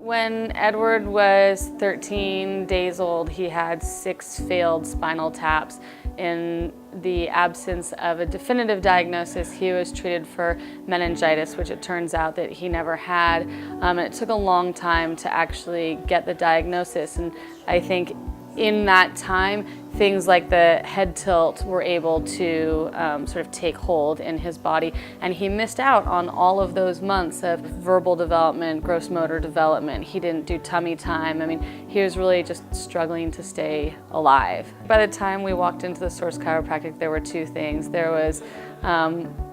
When Edward was 13 days old, he had 6 failed spinal taps. In the absence of a definitive diagnosis, he was treated for meningitis, which it turns out that he never had. And it took a long time to actually get the diagnosis. And I think in that time, things like the head tilt were able to sort of take hold in his body, and he missed out on all of those months of verbal development, gross motor development. He didn't do tummy time. I mean, he was really just struggling to stay alive. By the time we walked into the Source Chiropractic, there were 2 things. There was,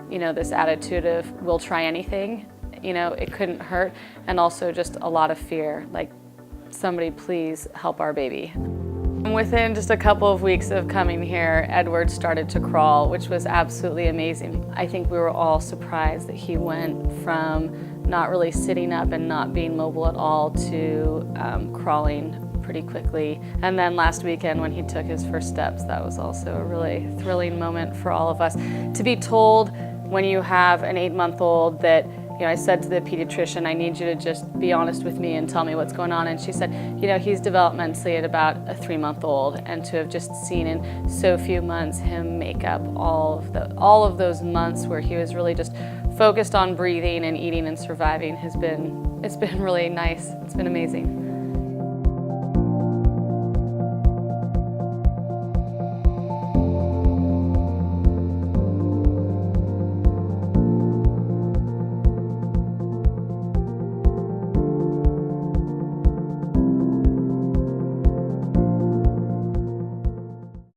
this attitude of, we'll try anything, it couldn't hurt, and also just a lot of fear, like, somebody please help our baby. Within just a couple of weeks of coming here, Edward started to crawl, which was absolutely amazing. I think we were all surprised that he went from not really sitting up and not being mobile at all to crawling pretty quickly. And then last weekend when he took his first steps, that was also a really thrilling moment for all of us. To be told when you have an 8-month-old that, I said to the pediatrician, I need you to just be honest with me and tell me what's going on. And she said, he's developmentally at about a 3-month-old, and to have just seen in so few months him make up all of those months where he was really just focused on breathing and eating and surviving it's been really nice. It's been amazing.